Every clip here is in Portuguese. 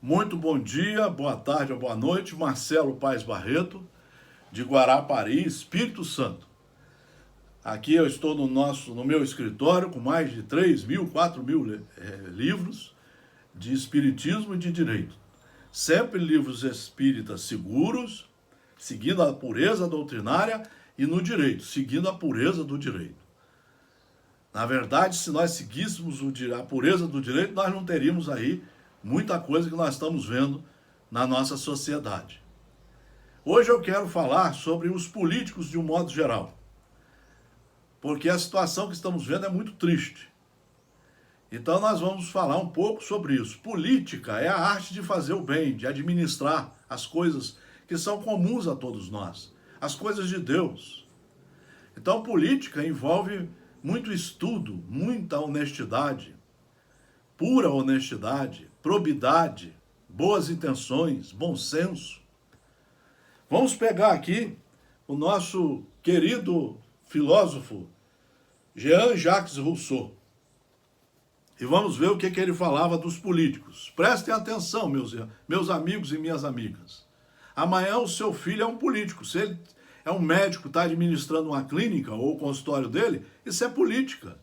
Muito bom dia, boa tarde ou boa noite. Marcelo Paes Barreto, de Guarapari, Espírito Santo. Aqui eu estou no meu escritório com mais de 3.000, 4.000 livros de espiritismo e de direito. Sempre livros espíritas seguros, seguindo a pureza doutrinária, e no direito, seguindo a pureza do direito. Na verdade, se nós seguíssemos a pureza do direito, nós não teríamos aí muita coisa que nós estamos vendo na nossa sociedade. Hoje eu quero falar sobre os políticos de um modo geral, porque a situação que estamos vendo é muito triste. Então nós vamos falar um pouco sobre isso. Política é a arte de fazer o bem, de administrar as coisas que são comuns a todos nós, as coisas de Deus. Então política envolve muito estudo, muita honestidade, pura honestidade, probidade, boas intenções, bom senso. Vamos pegar aqui o nosso querido filósofo Jean-Jacques Rousseau e vamos ver o que ele falava dos políticos. Prestem atenção, meus amigos e minhas amigas. Amanhã o seu filho é um político. Se ele é um médico, está administrando uma clínica ou o consultório dele, isso é política.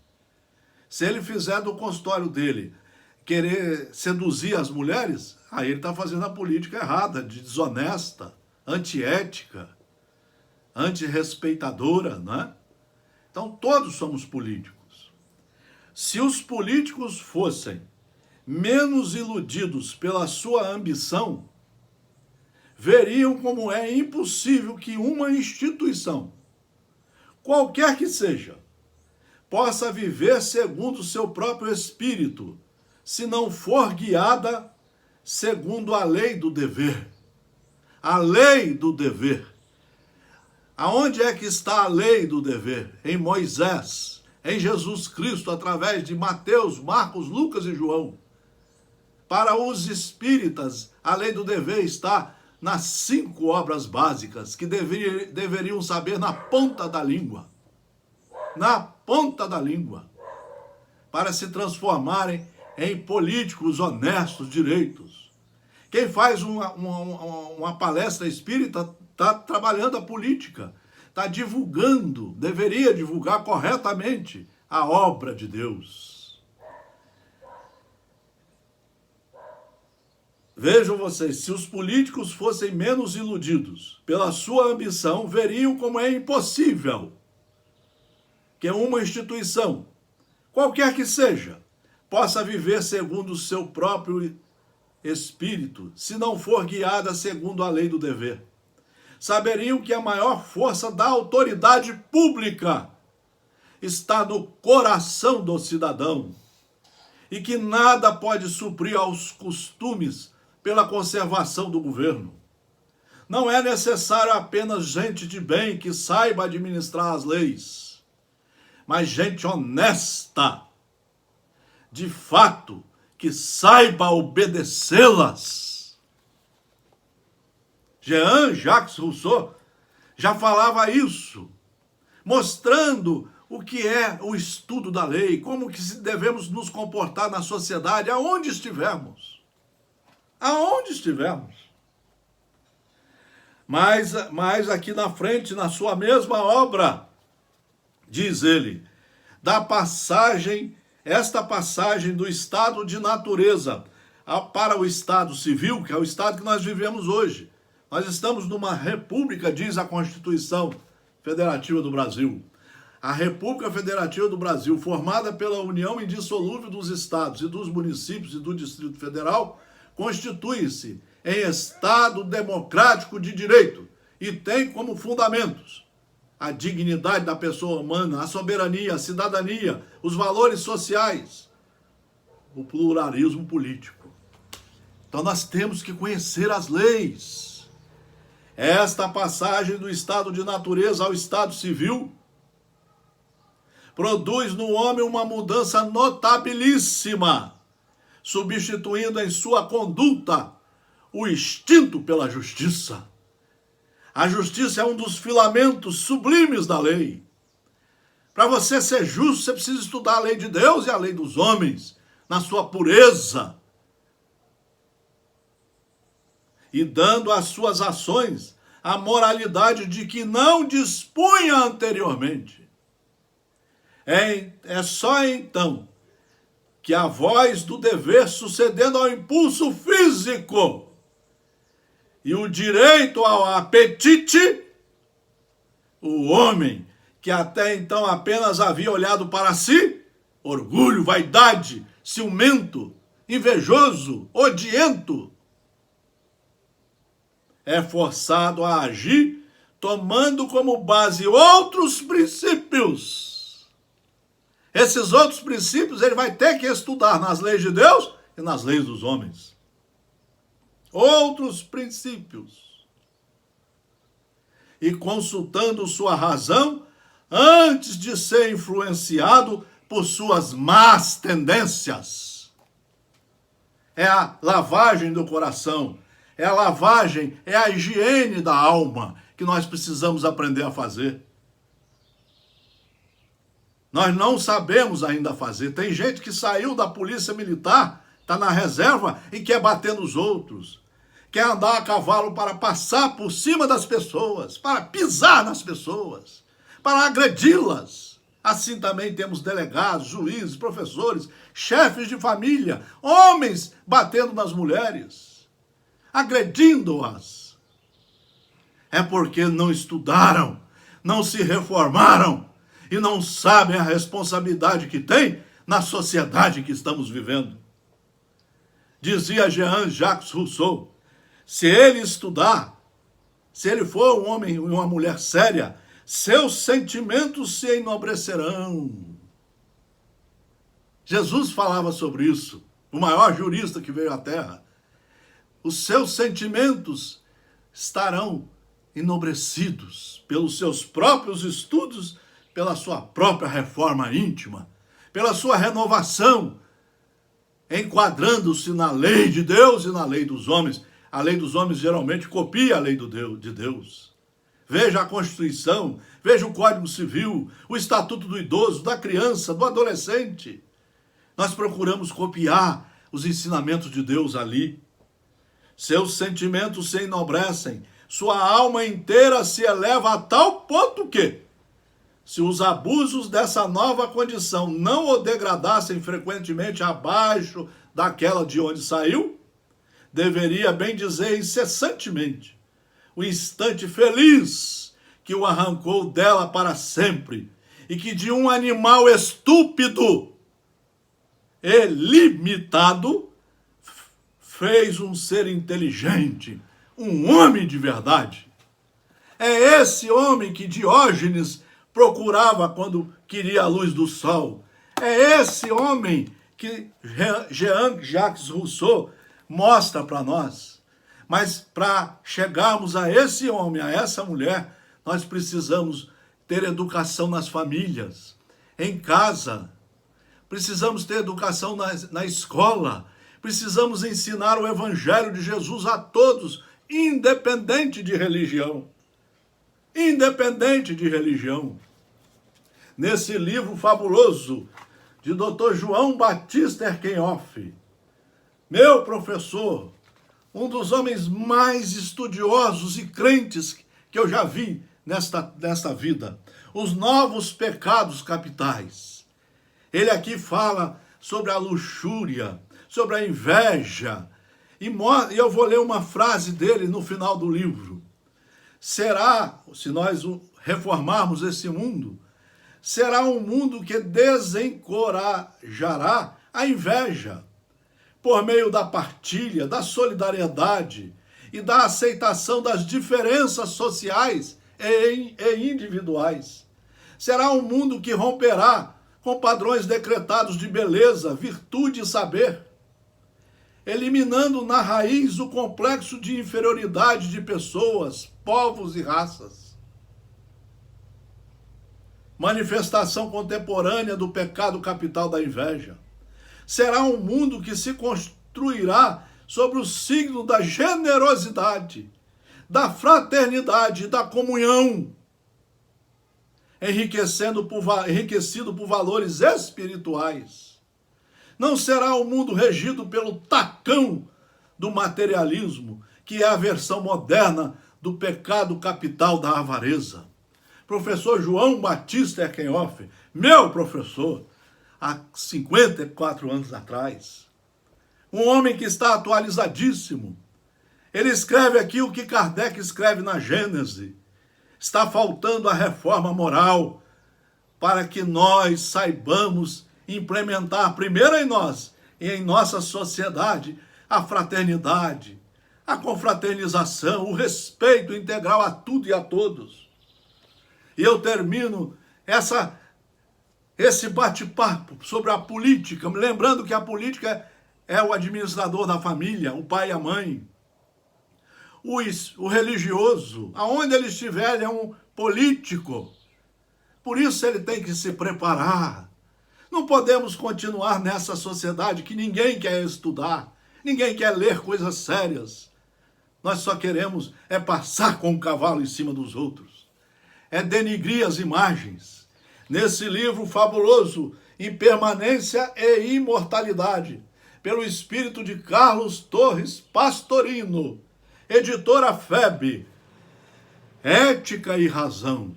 Se ele fizer do consultório dele querer seduzir as mulheres, aí ele está fazendo a política errada, desonesta, antiética, antirrespeitadora, não é? Então todos somos políticos. Se os políticos fossem menos iludidos pela sua ambição, veriam como é impossível que uma instituição, qualquer que seja, possa viver segundo o seu próprio espírito, se não for guiada segundo a lei do dever. A lei do dever. Aonde é que está a lei do dever? Em Moisés, em Jesus Cristo, através de Mateus, Marcos, Lucas e João. Para os espíritas, a lei do dever está nas 5 obras básicas que deveriam saber na ponta da língua. Na ponta da língua. Para se transformarem em políticos honestos, direitos. Quem faz uma palestra espírita está trabalhando a política, está divulgando, deveria divulgar corretamente a obra de Deus. Vejam vocês, se os políticos fossem menos iludidos pela sua ambição, veriam como é impossível que uma instituição, qualquer que seja, possa viver segundo o seu próprio espírito, se não for guiada segundo a lei do dever. Saberiam que a maior força da autoridade pública está no coração do cidadão e que nada pode suprir aos costumes pela conservação do governo. Não é necessário apenas gente de bem que saiba administrar as leis, mas gente honesta, de fato, que saiba obedecê-las. Jean-Jacques Rousseau já falava isso, mostrando o que é o estudo da lei, como que devemos nos comportar na sociedade, aonde estivermos. Aonde estivermos. Mas aqui na frente, na sua mesma obra, diz ele, esta passagem do estado de natureza para o estado civil, que é o estado que nós vivemos hoje. Nós estamos numa república, diz a Constituição Federativa do Brasil. A República Federativa do Brasil, formada pela união indissolúvel dos estados e dos municípios e do Distrito Federal, constitui-se em Estado democrático de direito e tem como fundamentos a dignidade da pessoa humana, a soberania, a cidadania, os valores sociais, o pluralismo político. Então nós temos que conhecer as leis. Esta passagem do estado de natureza ao estado civil produz no homem uma mudança notabilíssima, substituindo em sua conduta o instinto pela justiça. A justiça é um dos filamentos sublimes da lei. Para você ser justo, você precisa estudar a lei de Deus e a lei dos homens, na sua pureza. e dando às suas ações a moralidade de que não dispunha anteriormente. É só então que a voz do dever, sucedendo ao impulso físico e o direito ao apetite, o homem que até então apenas havia olhado para si, orgulho, vaidade, ciumento, invejoso, odiento, é forçado a agir tomando como base outros princípios. Esses outros princípios ele vai ter que estudar nas leis de Deus e nas leis dos homens. Outros princípios. E consultando sua razão antes de ser influenciado por suas más tendências. É a lavagem do coração, é a lavagem, é a higiene da alma que nós precisamos aprender a fazer. Nós não sabemos ainda fazer. Tem gente que saiu da polícia militar, está na reserva e quer bater nos outros. Quer andar a cavalo para passar por cima das pessoas, para pisar nas pessoas, para agredi-las. Assim também temos delegados, juízes, professores, chefes de família, homens batendo nas mulheres, agredindo-as. É porque não estudaram, não se reformaram e não sabem a responsabilidade que tem na sociedade que estamos vivendo. Dizia Jean-Jacques Rousseau, se ele estudar, se ele for um homem e uma mulher séria, seus sentimentos se enobrecerão. Jesus falava sobre isso, o maior jurista que veio à Terra. Os seus sentimentos estarão enobrecidos pelos seus próprios estudos, pela sua própria reforma íntima, pela sua renovação, enquadrando-se na lei de Deus e na lei dos homens. A lei dos homens geralmente copia a lei de Deus. Veja a Constituição, veja o Código Civil, o Estatuto do Idoso, da criança, do adolescente. Nós procuramos copiar os ensinamentos de Deus ali. Seus sentimentos se enobrecem, sua alma inteira se eleva a tal ponto que, se os abusos dessa nova condição não o degradassem frequentemente abaixo daquela de onde saiu, deveria bem dizer incessantemente o instante feliz que o arrancou dela para sempre e que de um animal estúpido e limitado fez um ser inteligente, um homem de verdade. É esse homem que Diógenes procurava quando queria a luz do sol. É esse homem que Jean-Jacques Rousseau mostra para nós. Mas para chegarmos a esse homem, a essa mulher, nós precisamos ter educação nas famílias, em casa. Precisamos ter educação na escola. Precisamos ensinar o Evangelho de Jesus a todos, independente de religião. Independente de religião. Nesse livro fabuloso de Dr. João Batista Erkenhoff, meu professor, um dos homens mais estudiosos e crentes que eu já vi nesta vida, os novos pecados capitais. Ele aqui fala sobre a luxúria, sobre a inveja, e eu vou ler uma frase dele no final do livro. Será, se nós reformarmos esse mundo, será um mundo que desencorajará a inveja, por meio da partilha, da solidariedade e da aceitação das diferenças sociais e individuais. Será um mundo que romperá com padrões decretados de beleza, virtude e saber, eliminando na raiz o complexo de inferioridade de pessoas, povos e raças. Manifestação contemporânea do pecado capital da inveja. Será um mundo que se construirá sobre o signo da generosidade, da fraternidade e da comunhão, enriquecido por valores espirituais. Não será um mundo regido pelo tacão do materialismo que é a versão moderna do pecado capital da avareza. Professor João Batista Erkenhoff, meu professor, há 54 anos atrás. Um homem que está atualizadíssimo. Ele escreve aqui o que Kardec escreve na Gênese. Está faltando a reforma moral para que nós saibamos implementar primeiro em nós e em nossa sociedade a fraternidade, a confraternização, o respeito integral a tudo e a todos. E eu termino esse bate-papo sobre a política, lembrando que a política é o administrador da família, o pai e a mãe. O religioso, aonde ele estiver, ele é um político. Por isso ele tem que se preparar. Não podemos continuar nessa sociedade que ninguém quer estudar, ninguém quer ler coisas sérias. Nós só queremos passar com o cavalo em cima dos outros. É denigrir as imagens. Nesse livro fabuloso, Impermanência e Imortalidade, pelo espírito de Carlos Torres Pastorino, editora FEB, Ética e Razão,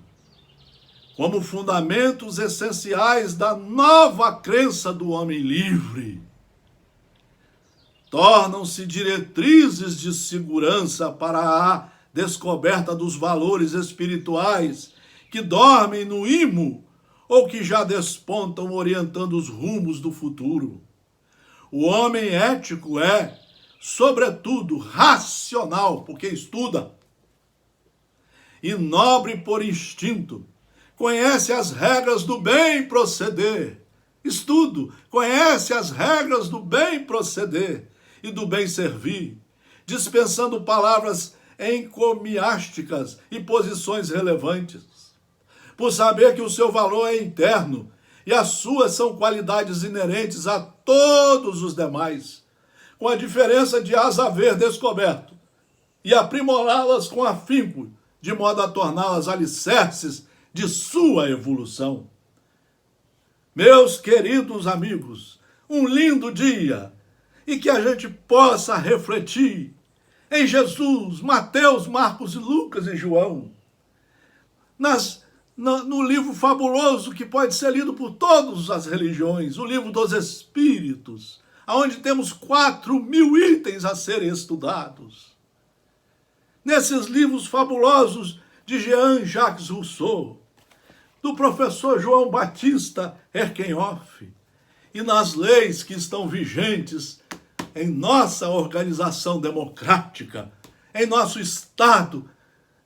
como fundamentos essenciais da nova crença do homem livre. Tornam-se diretrizes de segurança para a descoberta dos valores espirituais que dormem no imo ou que já despontam orientando os rumos do futuro. O homem ético é, sobretudo, racional, porque estuda, e nobre por instinto, conhece as regras do bem proceder. Estudo, conhece as regras do bem proceder e do bem servir, dispensando palavras encomiásticas e posições relevantes. Por saber que o seu valor é interno e as suas são qualidades inerentes a todos os demais, com a diferença de as haver descoberto e aprimorá-las com afinco, de modo a torná-las alicerces de sua evolução. Meus queridos amigos, um lindo dia e que a gente possa refletir em Jesus, Mateus, Marcos, Lucas e João, no livro fabuloso que pode ser lido por todas as religiões, o livro dos Espíritos, onde temos 4.000 itens a serem estudados. Nesses livros fabulosos de Jean-Jacques Rousseau, do professor João Batista Erkenhoff, e nas leis que estão vigentes em nossa organização democrática, em nosso Estado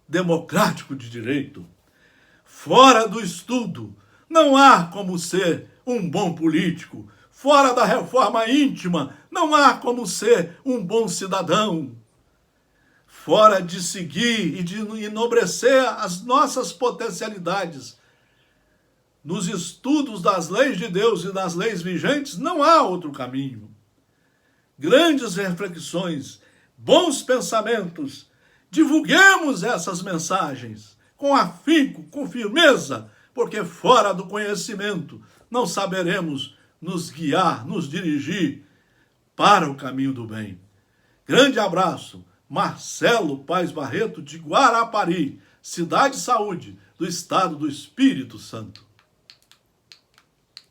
democrático de direito. Fora do estudo, não há como ser um bom político. Fora da reforma íntima, não há como ser um bom cidadão. Fora de seguir e de enobrecer as nossas potencialidades, nos estudos das leis de Deus e das leis vigentes, não há outro caminho. Grandes reflexões, bons pensamentos, divulguemos essas mensagens com afinco, com firmeza, porque fora do conhecimento não saberemos nos guiar, nos dirigir para o caminho do bem. Grande abraço, Marcelo Paes Barreto, de Guarapari, Cidade Saúde, do Estado do Espírito Santo.